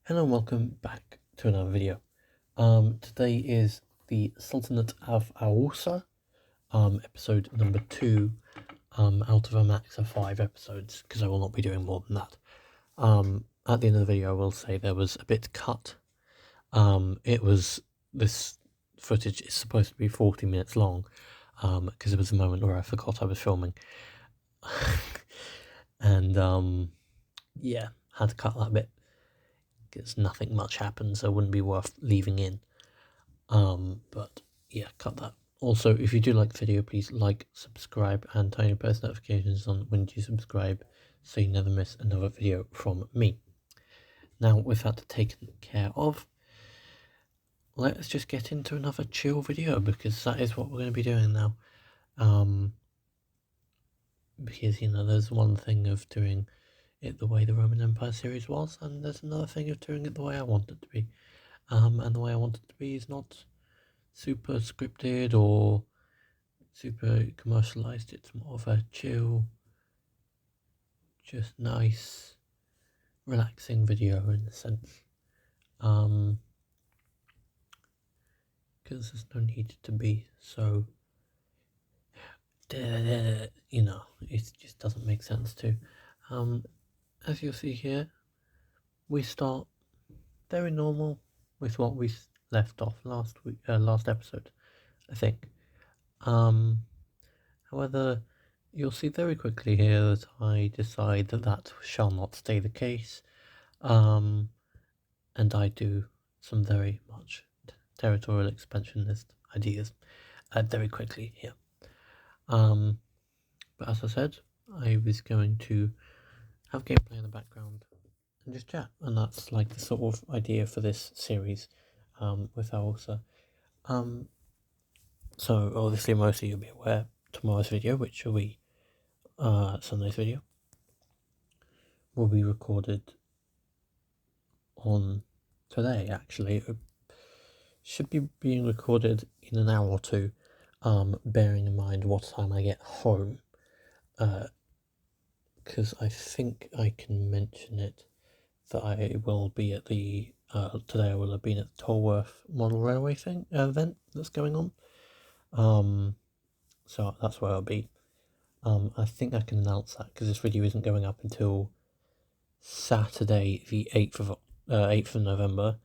Hello and welcome back to another video. Today is the Sultanate of Aussa, episode number 2, out of a max of 5 episodes, because I will not be doing more than that. At the end of the video I will say there was a bit cut. This footage is supposed to be 40 minutes long, because there was a moment where I forgot I was filming. And, yeah, had to cut that bit. Because nothing much happens, so it wouldn't be worth leaving in. But yeah, cut that. Also, if you do like the video, please like, subscribe, and turn your post notifications on when you subscribe, so you never miss another video from me. Now, with that taken care of, let's just get into another chill video, because that is what we're going to be doing now. Because, there's one thing of doing it the way the Roman Empire series was, and there's another thing of doing it the way I want it to be. And the way I want it to be is not super scripted or super commercialized. It's more of a chill, just nice, relaxing video in a sense. Because there's no need to be so, it just doesn't make sense to. As you'll see here, we start very normal with what we left off last episode, I think. However, you'll see very quickly here that I decide that shall not stay the case, and I do some very much territorial expansionist ideas very quickly here. But as I said, I was going to have gameplay in the background and just chat, and that's like the sort of idea for this series with Aussa. So obviously most of you will be aware tomorrow's video, which will be Sunday's video, will be recorded on today. Actually, it should be being recorded in an hour or two, bearing in mind what time I get home, because I think I can mention it that I will be at the today I will have been at the Tolworth Model Railway event that's going on. So that's where I'll be. I think I can announce that because this video isn't going up until Saturday the 8th of November.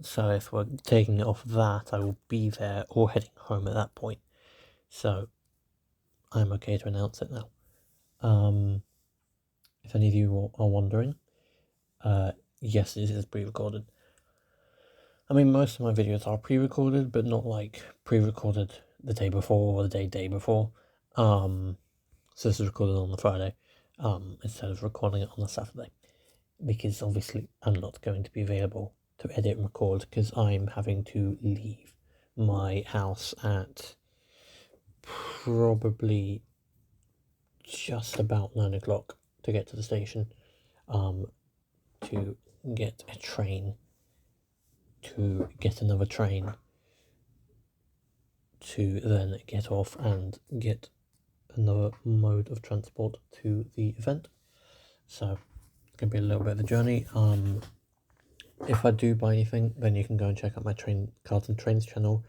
So if we're taking it off that, I will be there or heading home at that point. So I'm okay to announce it now. If any of you are wondering, yes, this is pre-recorded. I mean, most of my videos are pre-recorded, but not like pre-recorded the day before or the day before. So this is recorded on the Friday, instead of recording it on the Saturday, because obviously I'm not going to be available to edit and record because I'm having to leave my house at probably just about 9 o'clock to get to the station, to get a train, to get another train, to then get off and get another mode of transport to the event. So it's going to be a little bit of a journey. If I do buy anything, then you can go and check out my Cards and Trains channel,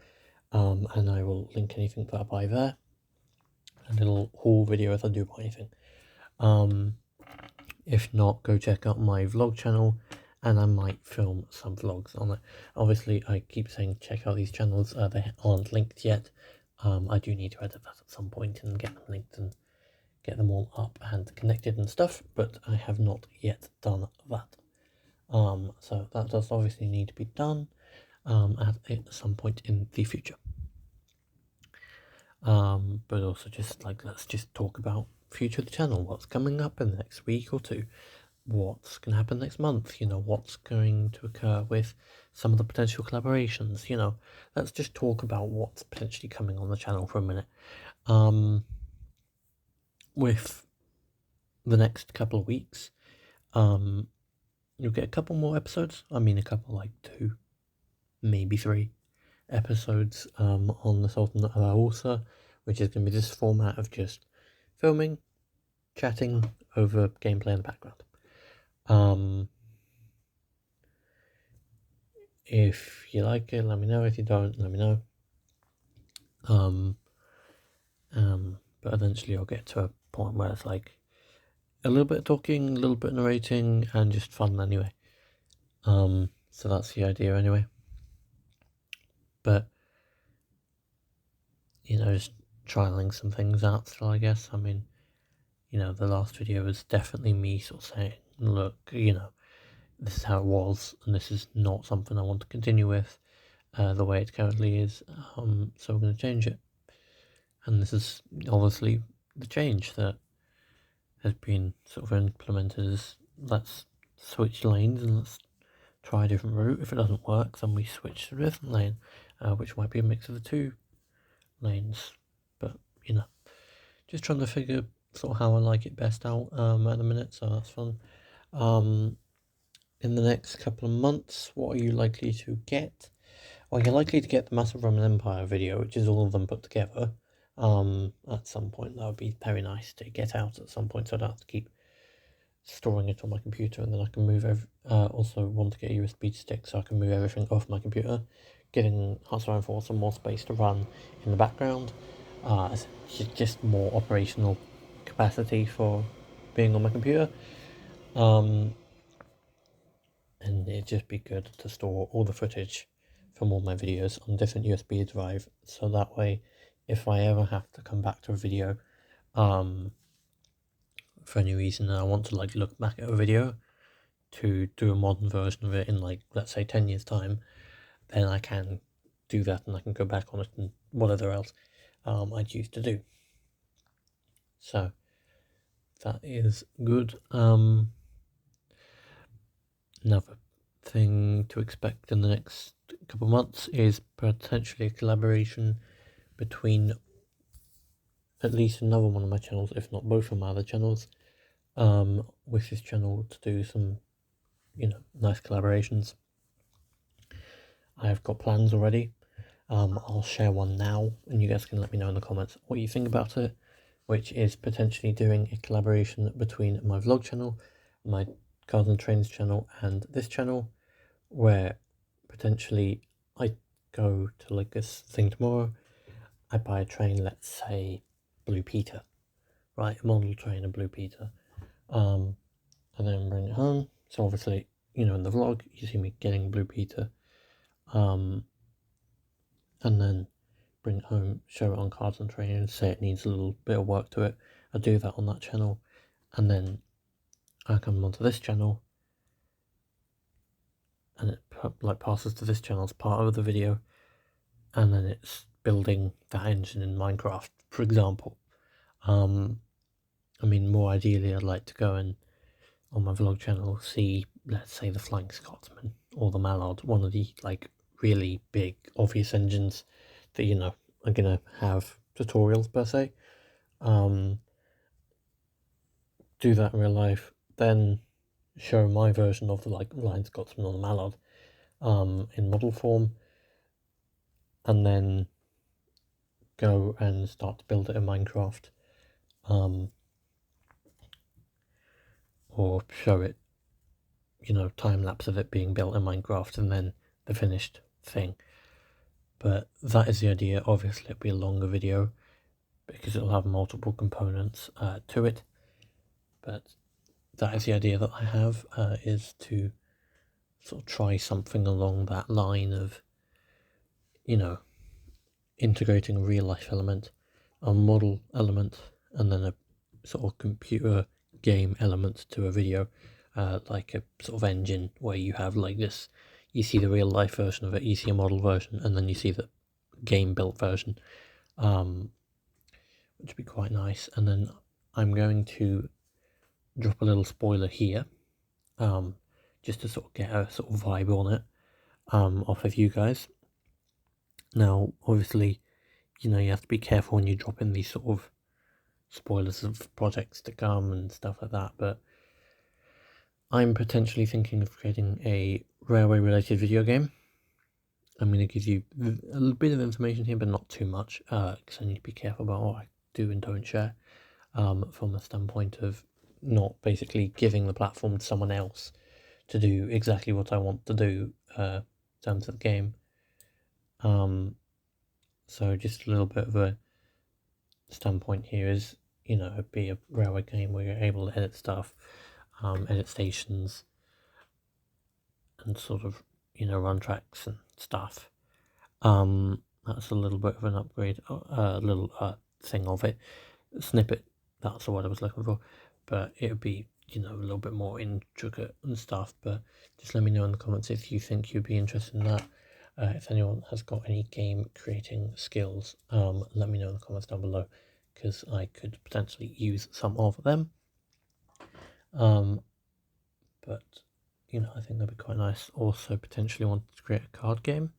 and I will link anything that I buy there. A little haul video if I do buy anything. If not, go check out my vlog channel, and I might film some vlogs on it. Obviously, I keep saying check out these channels, they aren't linked yet. I do need to edit that at some point and get them linked and get them all up and connected and stuff, but I have not yet done that. So that does obviously need to be done at some point in the future. But also just like, let's just talk about future of the channel, what's coming up in the next week or two, what's going to happen next month, what's going to occur with some of the potential collaborations, let's just talk about what's potentially coming on the channel for a minute. With the next couple of weeks, you'll get a couple more episodes. I mean, a couple, like 2, maybe 3 episodes on the Sultan of Aussa, which is going to be this format of just filming, chatting over gameplay in the background. If you like it, let me know. If you don't, let me know. But eventually I'll get to a point where it's like a little bit of talking, a little bit of narrating, and just fun anyway. So that's the idea anyway. But, just trialing some things out still, I guess. I mean, the last video was definitely me sort of saying, look, this is how it was, and this is not something I want to continue with the way it currently is, so we're going to change it. And this is obviously the change that has been sort of implemented is let's switch lanes and let's try a different route. If it doesn't work, then we switch to a different lane, which might be a mix of the two lanes. But, just trying to figure sort of how I like it best out at the minute, so that's fun. In the next couple of months, what are you likely to get? Well, you're likely to get the Massive Roman Empire video, which is all of them put together. At some point, that would be very nice to get out at some point, so I don't have to keep storing it on my computer, and then I can move also want to get a USB stick so I can move everything off my computer, giving Hearthstone 4 some more space to run in the background. It's just more operational capacity for being on my computer. And it'd just be good to store all the footage from all my videos on different USB drive, so that way if I ever have to come back to a video for any reason and I want to look back at a video to do a modern version of it in let's say 10 years time, then I can do that and I can go back on it and whatever else I'd used to do. So that is good. Another thing to expect in the next couple of months is potentially a collaboration between at least another one of my channels, if not both of my other channels, with this channel to do some, nice collaborations. I've got plans already. I'll share one now, and you guys can let me know in the comments what you think about it, which is potentially doing a collaboration between my vlog channel, my Cars and Trains channel, and this channel, where potentially I go to this thing tomorrow, I buy a train, let's say Blue Peter, right, a model train, a Blue Peter, and then bring it home. So obviously, in the vlog, you see me getting Blue Peter, and then bring it home, show it on Cars and Trains, say it needs a little bit of work to it. I do that on that channel, and then I come onto this channel, and it passes to this channel as part of the video, and then it's building that engine in Minecraft, for example. I mean, more ideally, I'd like to go and on my vlog channel see, let's say, the Flying Scotsman or the Mallard, one of the really big obvious engines that are gonna have tutorials per se. Do that in real life, then show my version of the Flying Scotsman or the Mallard in model form, and then go and start to build it in Minecraft, or show it, time lapse of it being built in Minecraft and then the finished thing. But that is the idea. Obviously it'll be a longer video because it'll have multiple components to it, but that is the idea that I have, is to sort of try something along that line of, integrating a real life element, a model element, and then a sort of computer game element to a video, like a sort of engine where you have this, you see the real life version of it, you see a model version, and then you see the game built version, which would be quite nice. And then I'm going to drop a little spoiler here, just to sort of get a sort of vibe on it, off of you guys. Now, obviously, you have to be careful when you drop in these sort of spoilers of projects to come and stuff like that, but I'm potentially thinking of creating a railway related video game. I'm going to give you a little bit of information here, but not too much, because I need to be careful about what I do and don't share, from a standpoint of not basically giving the platform to someone else to do exactly what I want to do, terms of the game. So just a little bit of a standpoint here is, it'd be a railway game where you're able to edit stuff, edit stations, and sort of, run tracks and stuff. That's a little bit of an upgrade, a little thing of it. Snippet, that's the word I was looking for. But it would be, a little bit more intricate and stuff. But just let me know in the comments if you think you'd be interested in that. If anyone has got any game creating skills, let me know in the comments down below, because I could potentially use some of them. But I think that'd be quite nice. Also, potentially wanted to create a card game,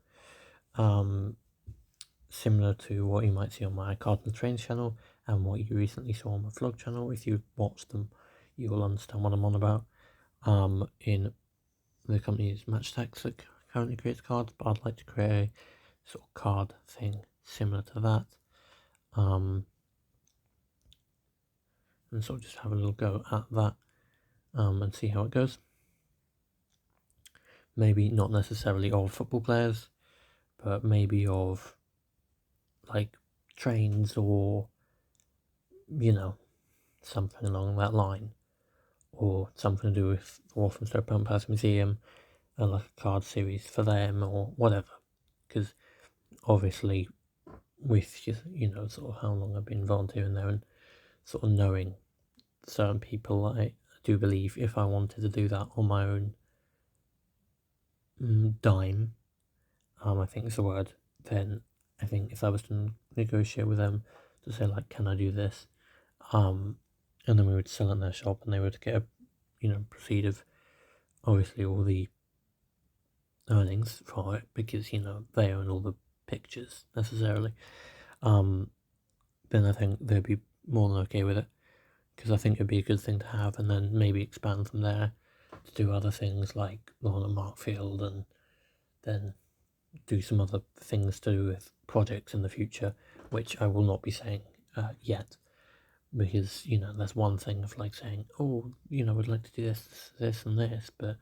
similar to what you might see on my Cards and Trains channel and what you recently saw on my vlog channel. If you watch them, you will understand what I'm on about. In the company's Matchstacks that currently creates cards, but I'd like to create a sort of card thing similar to that, and sort of just have a little go at that, and see how it goes. Maybe not necessarily of football players, but maybe of like trains or something along that line, or something to do with the Walthamstow Pumphouse Museum, and like a card series for them or whatever. Because obviously, with sort of how long I've been volunteering there and sort of knowing certain people, I do believe if I wanted to do that on my own dime, I think it's the word, then I think if I was to negotiate with them to say like, can I do this, and then we would sell it in their shop and they would get a proceed of obviously all the earnings for it, because they own all the pictures necessarily, then I think they'd be more than okay with it, because I think it'd be a good thing to have, and then maybe expand from there to do other things like Lawn and Markfield, and then do some other things to do with projects in the future, which I will not be saying yet, because that's one thing of like saying, oh, we'd like to do this and this, but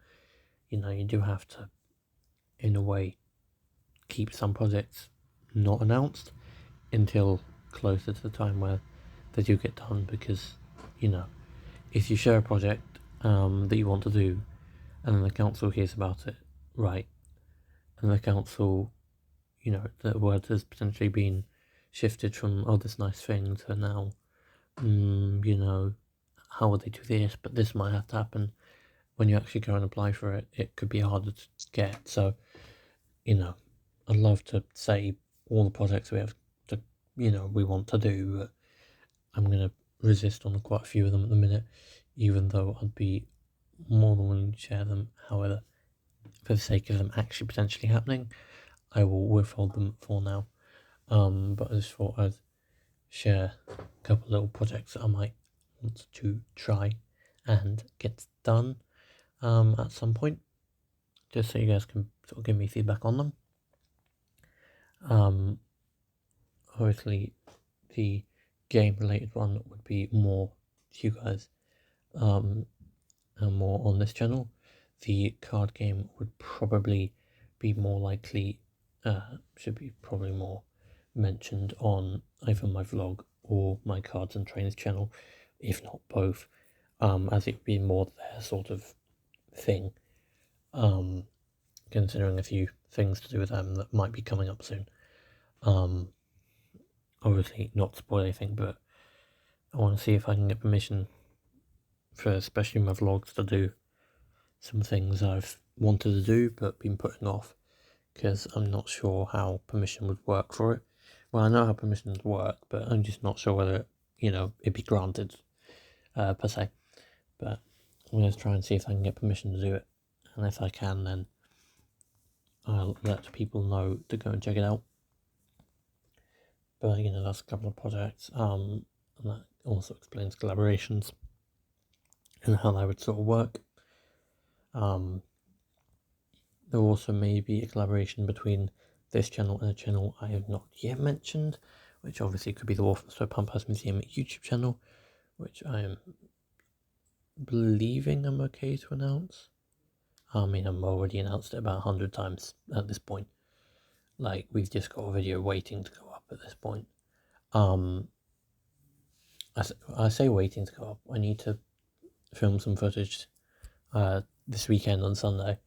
you do have to, in a way, keep some projects not announced until closer to the time where they do get done, because if you share a project that you want to do, and then the council hears about it, right, and the council, the word has potentially been shifted from, oh, this nice thing, to now, how would they do this, but this might have to happen. When you actually go and apply for it, it could be harder to get. So, I'd love to say all the projects we have to, we want to do, but I'm going to resist on quite a few of them at the minute, even though I'd be more than willing to share them. However, for the sake of them actually potentially happening, I will withhold them for now. But I just thought I'd share a couple of little projects that I might want to try and get done at some point, just so you guys can sort of give me feedback on them. Obviously, the game related one would be more to you guys, and more on this channel. The card game would probably be more likely, should be probably more mentioned on either my vlog or my Cards and Trains channel, if not both, as it would be more their sort of thing, considering a few things to do with them that might be coming up soon. Obviously not spoil anything, but I want to see if I can get permission for especially my vlogs to do some things I've wanted to do but been putting off, because I'm not sure how permission would work for it. Well, I know how permissions work, but I'm just not sure whether it'd be granted per se. But I'm going to try and see if I can get permission to do it, and if I can, then I'll let people know to go and check it out. But that's a couple of projects, and that also explains collaborations and how they would sort of work. There also may be a collaboration between this channel and a channel I have not yet mentioned, which obviously could be the Walthamstow Pumphouse Museum YouTube channel, which I am believing I'm okay to announce. I mean, I've already announced it about 100 times at this point. Like, we've just got a video waiting to go up at this point. I say waiting to go up. I need to film some footage this weekend on Sunday,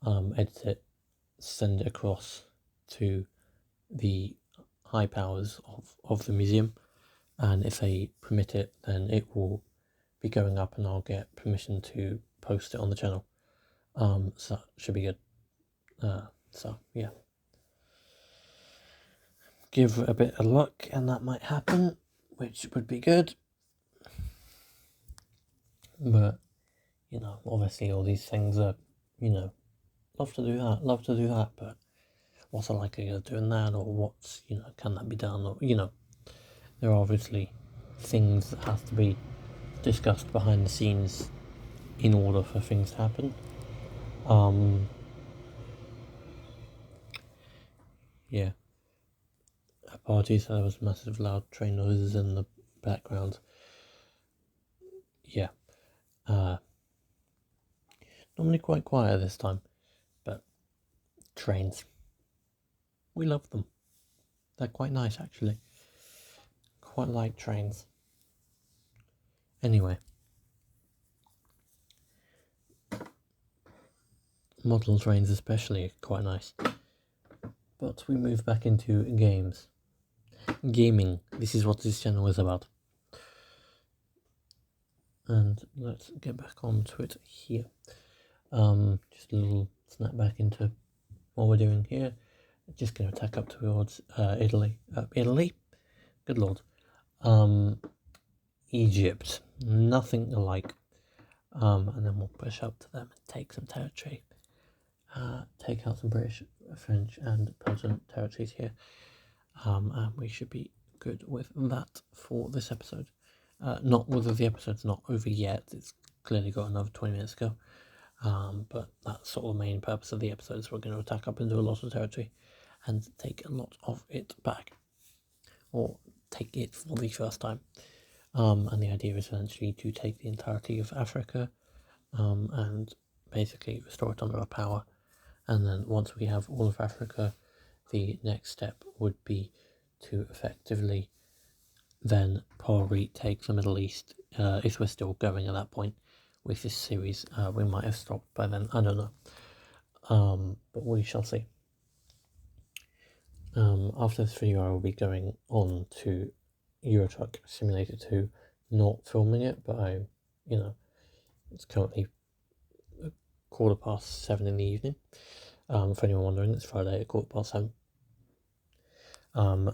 edit it, send it across to the high powers of the museum, and if they permit it, then it will be going up and I'll get permission to post it on the channel. So that should be good. So yeah, give a bit of luck and that might happen, which would be good. But you know, obviously all these things are, you know, love to do that, but what's the likelihood of doing that, or what's, you know, can that be done, or, you know, there are obviously things that have to be discussed behind the scenes in order for things to happen. Yeah. Apologies, there was massive loud train noises in the background. Yeah. Normally quite quiet this time, but trains. We love them. They're quite nice, actually. Quite like trains. Anyway. Model trains especially are quite nice. But we move back into games. Gaming. This is what this channel is about. And let's get back onto it here. Just a little snap back into what we're doing here. Just going to tack up towards Italy. Italy? Good lord. Egypt. Nothing alike. And then we'll push up to them and take some territory. Take out some British, French and Belgian territories here. And we should be good with that for this episode. Not whether the episode's not over yet, it's clearly got another 20 minutes to go. But that's sort of the main purpose of the episode, is we're going to attack up into a lot of territory and take a lot of it back. Or take it for the first time. And the idea is essentially to take the entirety of Africa and basically restore it under our power. And then once we have all of Africa, the next step would be to effectively then probably take the Middle East, if we're still going at that point with this series. We might have stopped by then, I don't know. But we shall see. After this video I will be going on to Euro Truck Simulator 2, not filming it, but it's currently 7:15 in the evening. For anyone wondering, it's Friday at 7:15.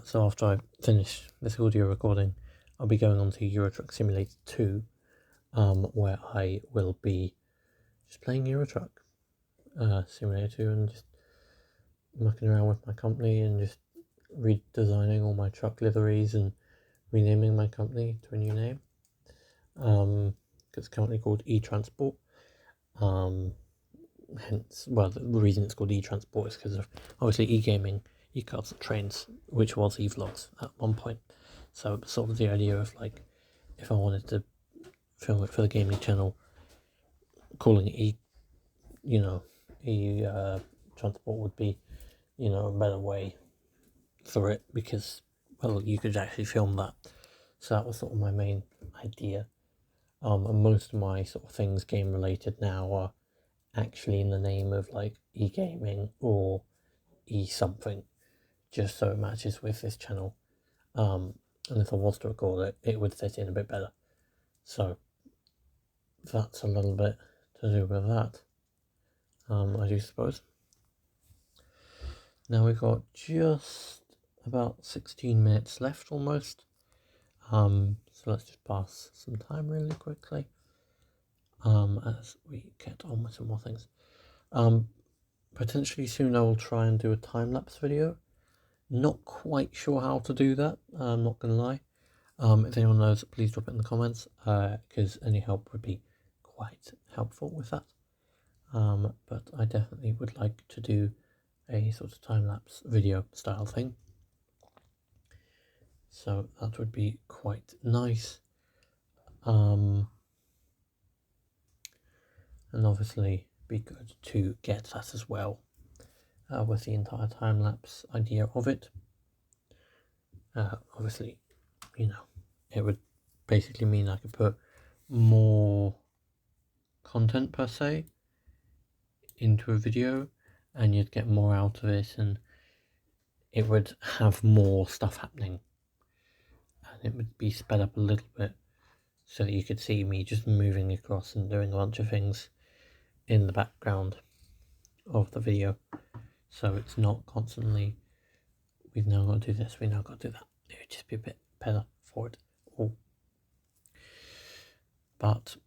So after I finish this audio recording, I'll be going on to Euro Truck Simulator 2, where I will be just playing Euro Truck Simulator 2 and just mucking around with my company and just redesigning all my truck liveries and renaming my company to a new name. It's currently called E-Transport. Hence, well, the reason it's called E-Transport is because of obviously e-gaming, e-cars and trains, which was e-vlogs at one point. So sort of the idea of, like, if I wanted to film it for the gaming channel, calling it transport would be, a better way for it, because, well, you could actually film that. So that was sort of my main idea. And most of my sort of things game related now are actually in the name of, like, e-gaming or e-something, just so it matches with this channel. And if I was to record it, it would fit in a bit better. So that's a little bit to do with that, I do suppose. Now we've got just about 16 minutes left almost. So let's just pass some time really quickly as we get on with some more things. Potentially soon I will try and do a time-lapse video. Not quite sure how to do that, I'm not going to lie. If anyone knows, please drop it in the comments, because any help would be quite helpful with that. But I definitely would like to do a sort of time-lapse video style thing. So that would be quite nice. And obviously be good to get that as well, with the entire time-lapse idea of it. Obviously, it would basically mean I could put more content per se into a video, and you'd get more out of it, and it would have more stuff happening, and it would be sped up a little bit so that you could see me just moving across and doing a bunch of things in the background of the video, so it's not constantly, we've now got to do this, we've now got to do that. It would just be a bit better for it all. But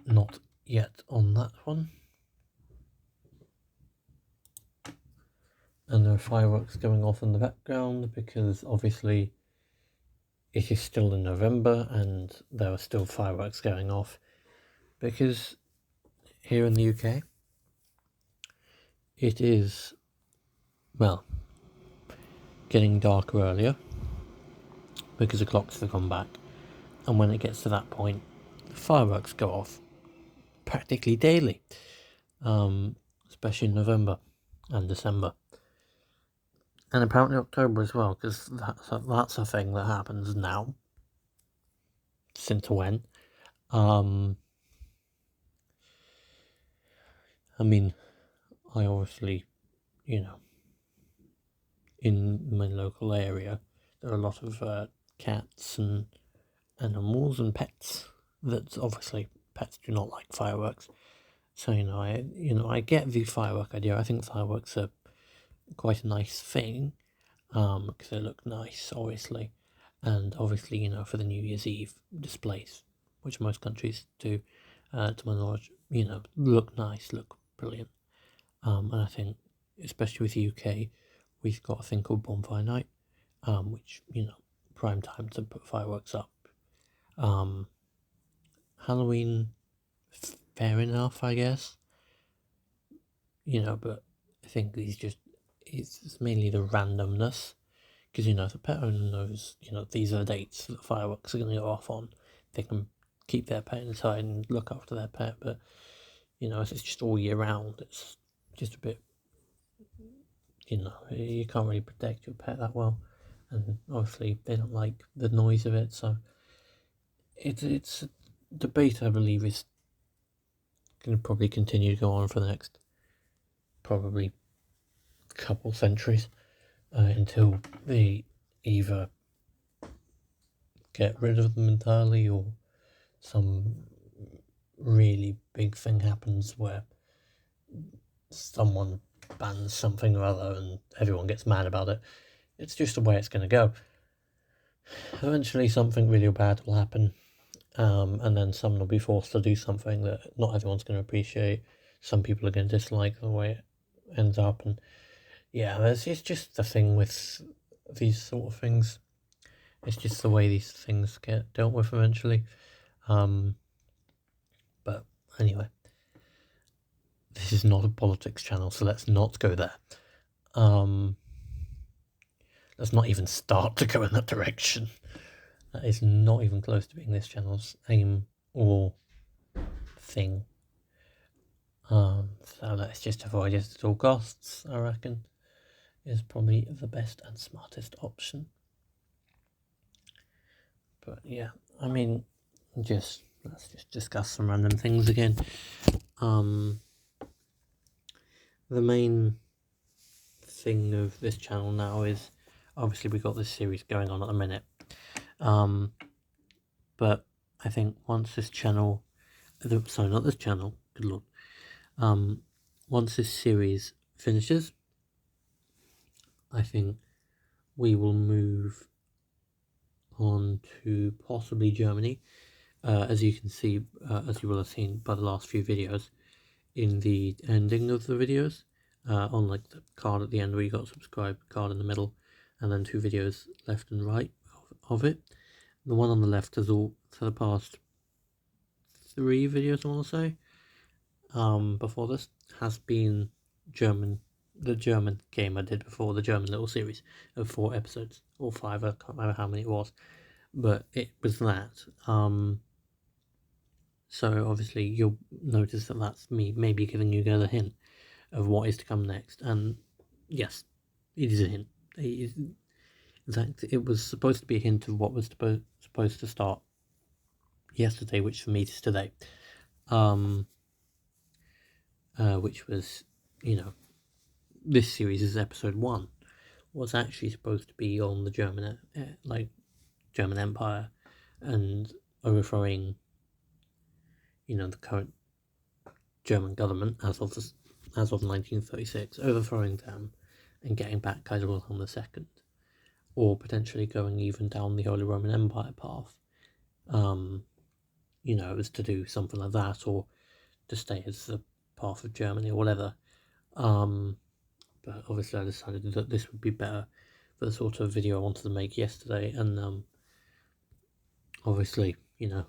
not yet on that one. And there are fireworks going off in the background because obviously it is still in November and there are still fireworks going off because here in the UK it is, well, getting darker earlier because the clocks have gone back, and when it gets to that point, fireworks go off practically daily, especially in November and December, and apparently October as well, because that's a thing that happens now. Since when? I mean, I obviously, in my local area, there are a lot of cats and animals and pets that obviously pets do not like fireworks. So I get the firework idea. I think fireworks are quite a nice thing, because they look nice, obviously, and obviously for the New Year's Eve displays, which most countries do, to my knowledge, look nice, look brilliant, and I think especially with the UK, we've got a thing called Bonfire Night, which prime time to put fireworks up. Halloween, fair enough, I guess. But I think it's mainly the randomness, because the pet owner knows these are the dates that the fireworks are going to go off on. They can keep their pet inside and look after their pet, but if it's just all year round, it's just a bit, you can't really protect your pet that well, and obviously they don't like the noise of it, so it's a debate I believe is going to probably continue to go on for the next probably couple centuries, until they either get rid of them entirely or some really big thing happens where someone bans something or other and everyone gets mad about it. It's just the way it's going to go. Eventually something really bad will happen, and then someone will be forced to do something that not everyone's going to appreciate. Some people are going to dislike the way it ends up, and it's just the thing with these sort of things. It's just the way these things get dealt with eventually. But anyway, this is not a politics channel, so let's not go there. Let's not even start to go in that direction. That is not even close to being this channel's aim or thing. So let's just avoid it at all costs, I reckon, is probably the best and smartest option. But yeah, I mean, let's just discuss some random things again. The main thing of this channel now is, obviously we've got this series going on at the minute, but I think once this channel, sorry, not this channel, good lord, once this series finishes, I think we will move on to possibly Germany, as you can see, as you will have seen by the last few videos, in the ending of the videos, on like the card at the end where you got a subscribe card in the middle, and then 2 videos left and right of it. The one on the left is all for the past 3 videos, I want to say, before this, has been the German game I did before, the German little series of 4 episodes, or 5, I can't remember how many it was, but it was that. So obviously you'll notice that that's me maybe giving you guys a hint of what is to come next. And yes, it is a hint. In fact, it was supposed to be a hint of what was supposed to start yesterday, which for me is today. Which was, this series is episode 1. Was actually supposed to be on the German Empire and overthrowing, the current German government as of 1936, overthrowing them and getting back Kaiser Wilhelm II, or potentially going even down the Holy Roman Empire path. It was to do something like that, or to stay as the path of Germany or whatever. But obviously I decided that this would be better for the sort of video I wanted to make yesterday, and obviously, we're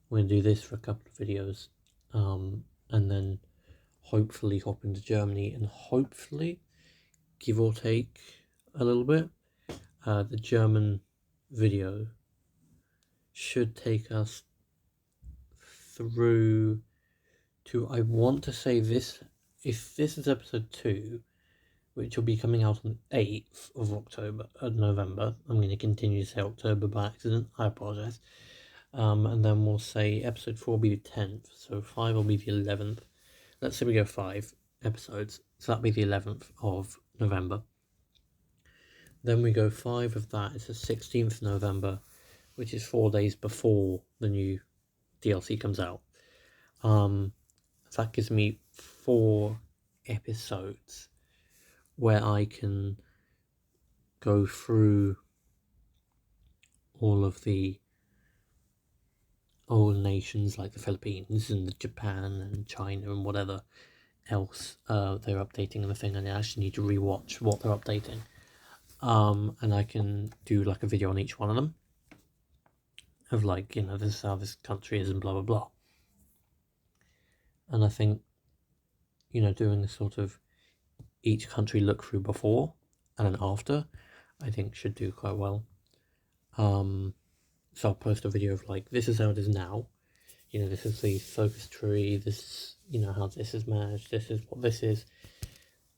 going to do this for a couple of videos, and then hopefully hop into Germany, and hopefully, give or take a little bit, the German video should take us through to, I want to say this, if this is episode 2, which will be coming out on the 8th of November. I'm going to continue to say October by accident, I apologise. And then we'll say episode 4 will be the 10th, so 5 will be the 11th. Let's say we go 5 episodes, so that'll be the 11th of November. Then we go 5 of that, it's the 16th November, which is 4 days before the new DLC comes out. That gives me 4 episodes where I can go through all of the old nations like the Philippines and Japan and China and whatever else they're updating in the thing, and I actually need to rewatch what they're updating. And I can do like a video on each one of them of like, this is how this country is and blah blah blah. And I think, doing a sort of each country look through before and then after, I think should do quite well. So I'll post a video of like, this is how it is now, this is the focus tree, this, how this is managed, this is what this is,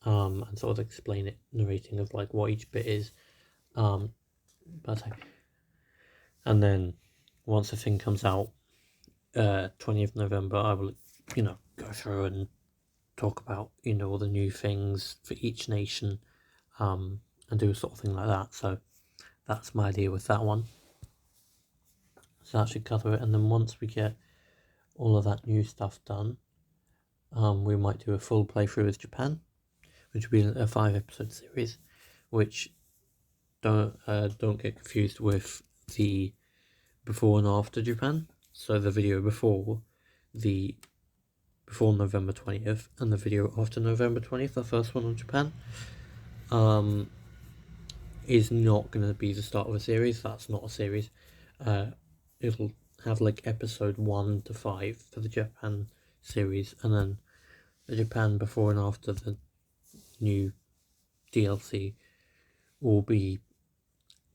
and sort of explain it, narrating of like what each bit is, and then once the thing comes out, 20th November, I will, go through and talk about, all the new things for each nation, and do a sort of thing like that. So that's my idea with that one. So that should cover it. And then once we get all of that new stuff done, we might do a full playthrough with Japan, which will be a 5-episode series, which don't get confused with the before and after Japan. So the video before November 20th and the video after November 20th, the first one on Japan, is not going to be the start of a series. That's not a series. It'll have like episode 1 to 5 for the Japan series, and then the Japan before and after the new DLC will be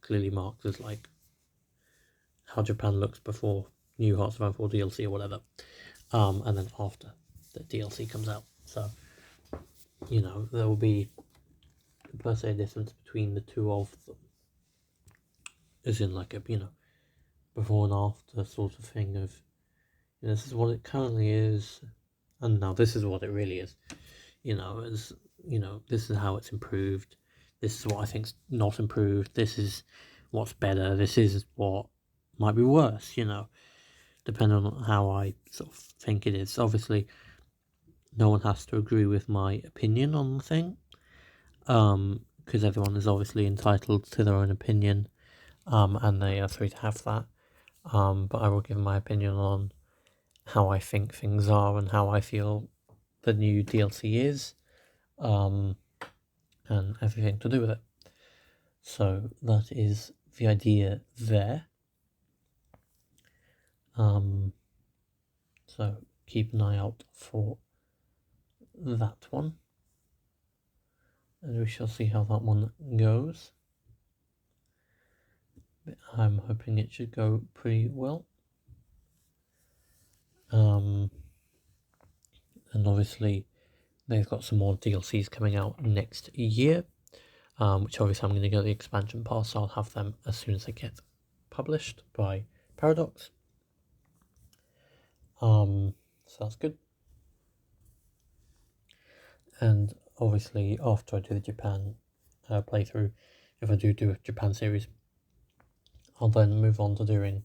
clearly marked as like how Japan looks before New Hearts of Iron 4 DLC or whatever, and then after the DLC comes out. So, there will be per se a difference between the two of them, as in like a, before and after sort of thing of, this is what it currently is, and now this is what it really is. As this is how it's improved. This is what I think's not improved. This is what's better. This is what might be worse. Depending on how I sort of think it is. Obviously, no one has to agree with my opinion on the thing, because everyone is obviously entitled to their own opinion, and they are free to have that. But I will give my opinion on how I think things are and how I feel the new DLC is, and everything to do with it. So that is the idea there. So keep an eye out for that one, and we shall see how that one goes. I'm hoping it should go pretty well. And obviously they've got some more DLCs coming out next year, which obviously I'm going to get the expansion pass, so I'll have them as soon as they get published by Paradox. So that's good. And obviously after I do the Japan playthrough, if I do a Japan series, I'll then move on to doing,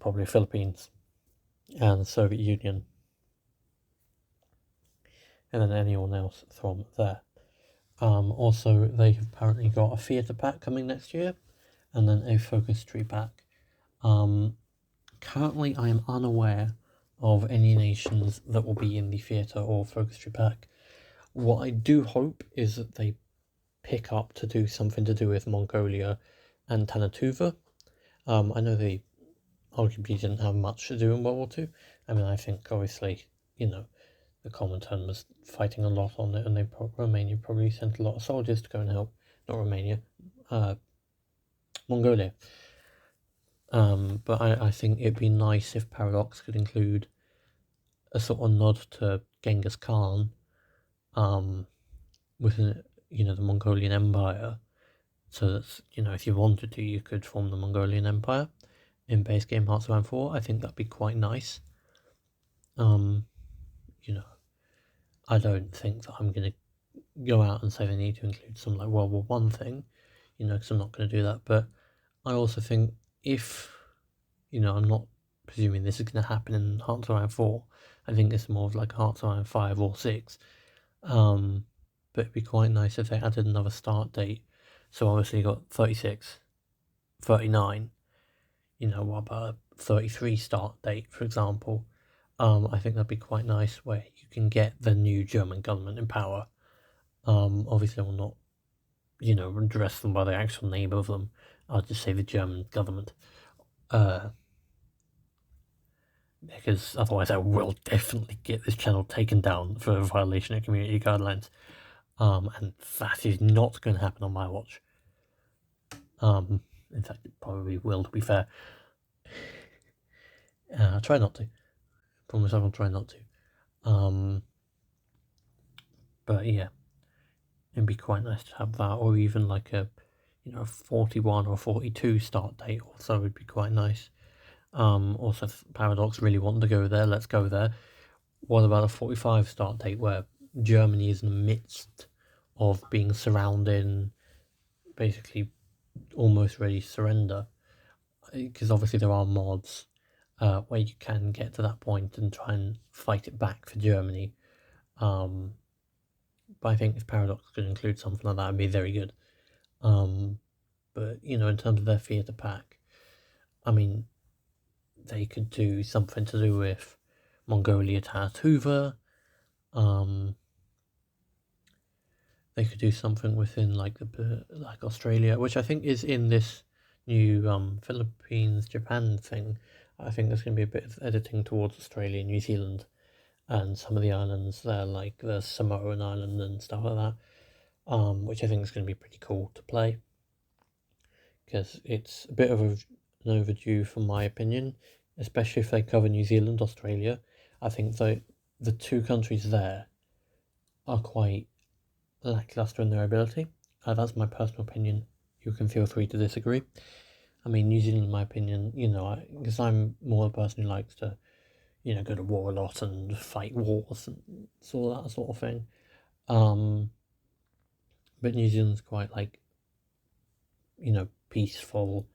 probably Philippines and the Soviet Union, and then anyone else from there. Also, they have apparently got a theatre pack coming next year, and then a focus tree pack. Currently, I am unaware of any nations that will be in the theatre or focus tree pack. What I do hope is that they pick up to do something to do with Mongolia and Tanatuva. I know they arguably didn't have much to do in World War II. I mean, I think obviously, the Comintern was fighting a lot on it, and Romania probably sent a lot of soldiers to go and help. Not Romania, Mongolia. But I think it'd be nice if Paradox could include a sort of nod to Genghis Khan, within the Mongolian Empire, so that if you wanted to, you could form the Mongolian Empire in base game Hearts of Iron 4. I think that'd be quite nice. I don't think that I'm gonna go out and say they need to include some like World War One thing, because I'm not going to do that. But I also think if, I'm not presuming this is going to happen in Hearts of Iron 4. I think it's more of like Hearts of Iron 5 or 6. But it'd be quite nice if they added another start date. So obviously you got 36, 39, what about a 33 start date, for example? I think that'd be quite nice, where you can get the new German government in power. Obviously I will not, address them by the actual name of them. I'll just say the German government. Because otherwise I will definitely get this channel taken down for a violation of community guidelines. And that is not going to happen on my watch. In fact, it probably will, to be fair. I'll try not to. Promise I will try not to. But yeah, it'd be quite nice to have that, or even like a 41 or 42 start date also would be quite nice. Also, if Paradox really want to go there, let's go there. What about a 45 start date, where Germany is in the midst of being surrounded, basically almost ready to surrender? Because obviously there are mods where you can get to that point and try and fight it back for Germany. But I think if Paradox could include something like that, it'd be very good. But in terms of their theatre pack, I mean, they could do something to do with Mongolia, Tanatuva. They could do something within like Australia, which I think is in this new Philippines Japan thing. I think there's going to be a bit of editing towards Australia and New Zealand and some of the islands there, like the Samoan Island and stuff like that, which I think is going to be pretty cool to play, because it's a bit of an overdue, from my opinion, especially if they cover New Zealand, Australia. I think the two countries there are quite lackluster in their ability. That's my personal opinion. You can feel free to disagree. I mean, New Zealand, in my opinion, because I'm more a person who likes to, go to war a lot and fight wars and that sort of thing. But New Zealand's quite like, peaceful.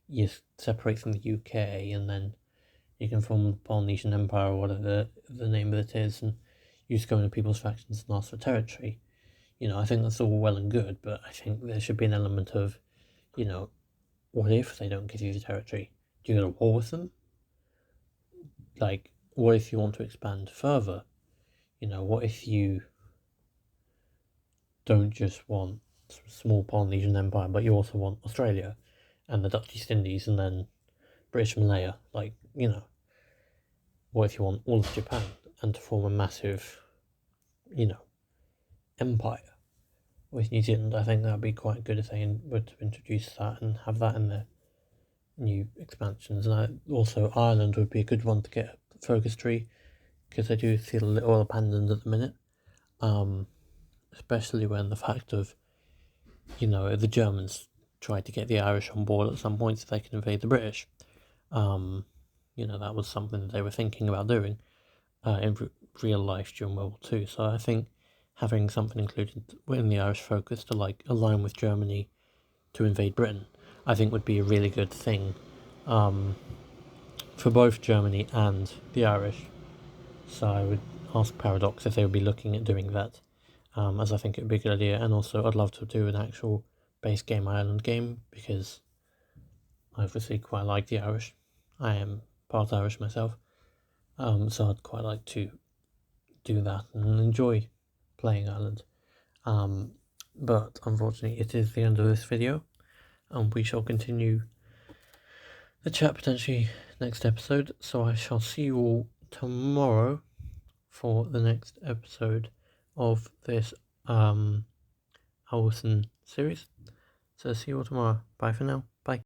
You separate from the UK, and then you can form the Polynesian Empire, or whatever the name of it is, and you just go into people's factions and ask for territory. I think that's all well and good, but I think there should be an element of, what if they don't give you the territory? Do you go to war with them? Like, what if you want to expand further? What if you don't just want a small Polynesian Empire, but you also want Australia and the Dutch East Indies and then British Malaya? Like, what if you want all of Japan and to form a massive, empire with New Zealand? I think that would be quite good if they were to introduce that and have that in their new expansions. And also Ireland would be a good one to get focus tree, because I do feel a little abandoned at the minute, especially when the fact of, the Germans tried to get the Irish on board at some point so they can invade the British. That was something that they were thinking about doing in real life during World War II. So I think having something included in the Irish focus to align with Germany to invade Britain, I think would be a really good thing for both Germany and the Irish. So I would ask Paradox if they would be looking at doing that, as I think it would be a good idea. And also I'd love to do an actual base game Ireland game, because I obviously quite like the Irish. I am part Irish myself, so I'd quite like to do that and enjoy playing Ireland. But unfortunately it is the end of this video, and we shall continue the chat potentially next episode. So I shall see you all tomorrow for the next episode of this Aussa series. So see you all tomorrow. Bye for now. Bye.